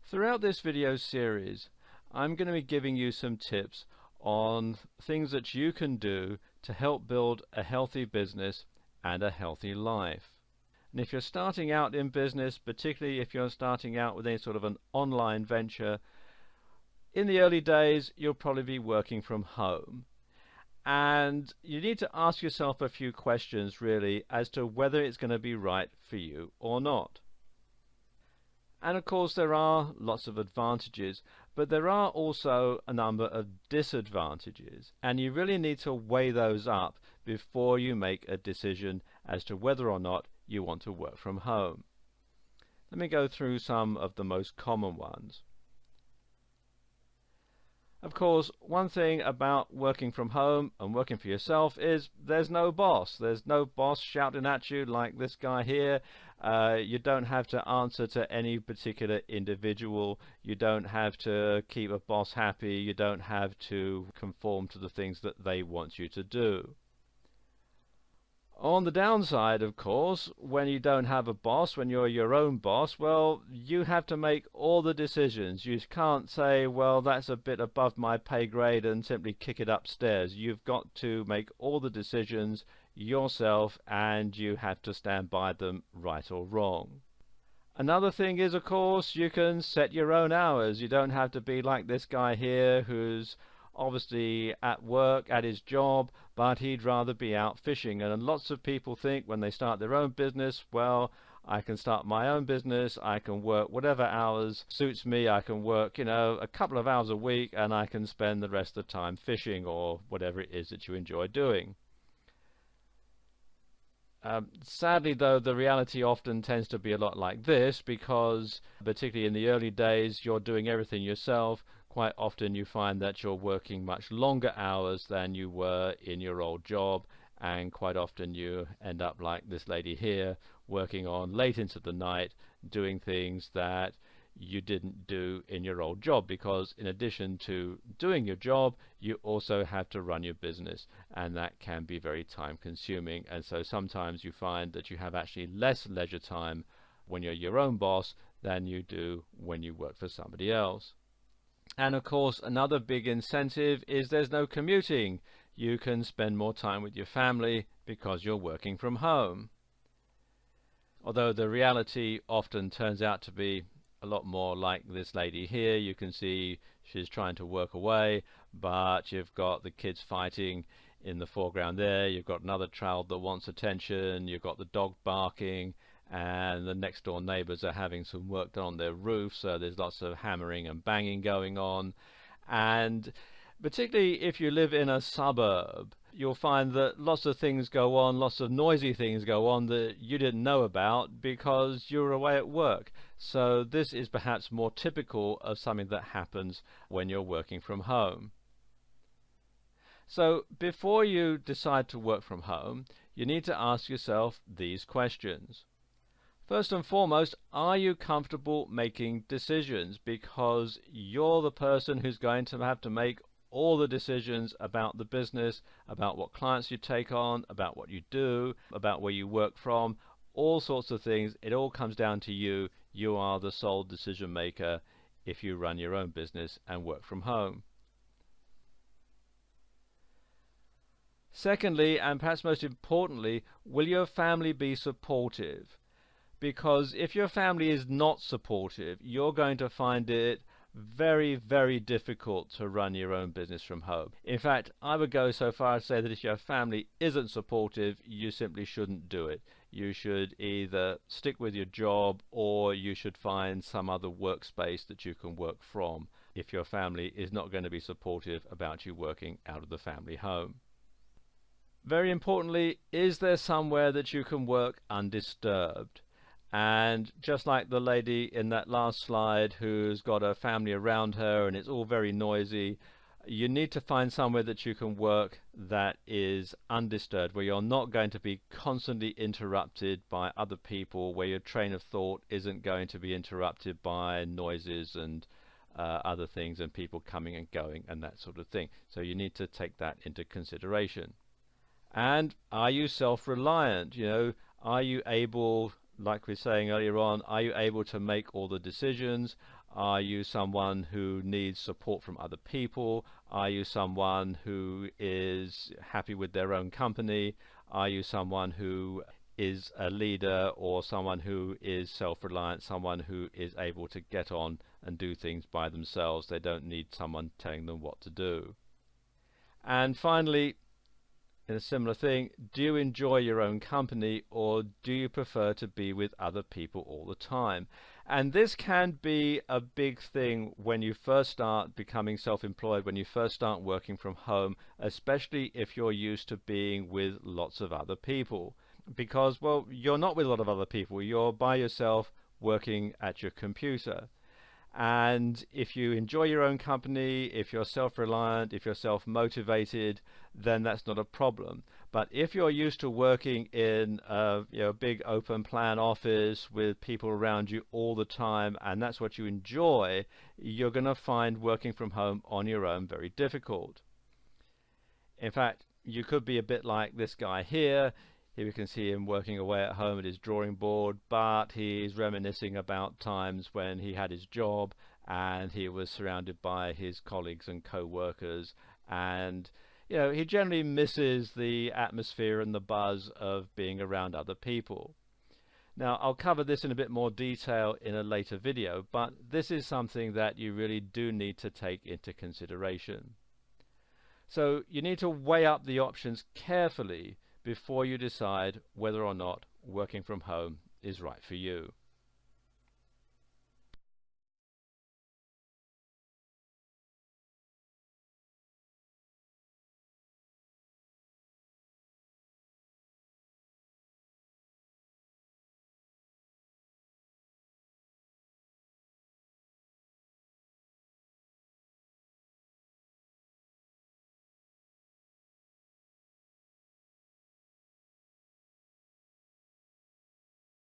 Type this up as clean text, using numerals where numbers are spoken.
Throughout this video series, I'm going to be giving you some tips on things that you can do to help build a healthy business and a healthy life. And if you're starting out in business, particularly if you're starting out with any sort of an online venture, in the early days you'll probably be working from home. And you need to ask yourself a few questions really as to whether it's going to be right for you or not. And of course there are lots of advantages, but there are also a number of disadvantages, and you really need to weigh those up before you make a decision as to whether or not you want to work from home. Let me go through some of the most common ones. Of course, one thing about working from home and working for yourself is there's no boss. There's no boss shouting at you like this guy here. You don't have to answer to any particular individual. You don't have to keep a boss happy. You don't have to conform to the things that they want you to do. On the downside, of course, when you don't have a boss, when you're your own boss, well, you have to make all the decisions. You can't say, well, that's a bit above my pay grade and simply kick it upstairs. You've got to make all the decisions yourself, and you have to stand by them, right or wrong. Another thing is, of course, you can set your own hours. You don't have to be like this guy here who's obviously at work, at his job, but he'd rather be out fishing. And lots of people think when they start their own business, well, I can start my own business, I can work whatever hours suits me, I can work, a couple of hours a week, and I can spend the rest of the time fishing or whatever it is that you enjoy doing. Sadly though, the reality often tends to be a lot like this, because particularly in the early days you're doing everything yourself. Quite often you find that you're working much longer hours than you were in your old job, and quite often you end up like this lady here, working on late into the night, doing things that you didn't do in your old job, because in addition to doing your job you also have to run your business, and that can be very time consuming. And so sometimes you find that you have actually less leisure time when you're your own boss than you do when you work for somebody else. And of course another big incentive is there's no commuting. You can spend more time with your family because you're working from home. Although the reality often turns out to be a lot more like this lady here. You can see she's trying to work away, but you've got the kids fighting in the foreground there. You've got another child that wants attention. You've got the dog barking, and the next door neighbors are having some work done on their roof, so there's lots of hammering and banging going on. And particularly if you live in a suburb, you'll find that lots of things go on, lots of noisy things go on that you didn't know about because you're away at work. So this is perhaps more typical of something that happens when you're working from home. So before you decide to work from home, you need to ask yourself these questions. First and foremost, are you comfortable making decisions? Because you're the person who's going to have to make all the decisions about the business, about what clients you take on, about what you do, about where you work from, all sorts of things. It all comes down to you. You are the sole decision maker if you run your own business and work from home. Secondly, and perhaps most importantly, will your family be supportive? Because if your family is not supportive, you're going to find it very, very difficult to run your own business from home. In fact, I would go so far as to say that if your family isn't supportive, you simply shouldn't do it. You should either stick with your job, or you should find some other workspace that you can work from if your family is not going to be supportive about you working out of the family home. Very importantly, is there somewhere that you can work undisturbed? And just like the lady in that last slide who's got a family around her and it's all very noisy, you need to find somewhere that you can work that is undisturbed, where you're not going to be constantly interrupted by other people, where your train of thought isn't going to be interrupted by noises and other things and people coming and going and that sort of thing. So you need to take that into consideration. And are you self-reliant? You know, are you able, like we were saying earlier on, are you able to make all the decisions? Are you someone who needs support from other people? Are you someone who is happy with their own company? Are you someone who is a leader, or someone who is self-reliant, someone who is able to get on and do things by themselves? They don't need someone telling them what to do. And finally, in a similar thing, do you enjoy your own company, or do you prefer to be with other people all the time? And this can be a big thing when you first start becoming self-employed, when you first start working from home, especially if you're used to being with lots of other people. Because, well, you're not with a lot of other people, you're by yourself working at your computer. And if you enjoy your own company, if you're self-reliant, if you're self-motivated, then that's not a problem. But if you're used to working in a big open plan office with people around you all the time, and that's what you enjoy, you're going to find working from home on your own very difficult. In fact, you could be a bit like this guy here. Here we can see him working away at home at his drawing board, but he's reminiscing about times when he had his job and he was surrounded by his colleagues and co-workers, and he generally misses the atmosphere and the buzz of being around other people. Now, I'll cover this in a bit more detail in a later video, but this is something that you really do need to take into consideration. So you need to weigh up the options carefully before you decide whether or not working from home is right for you.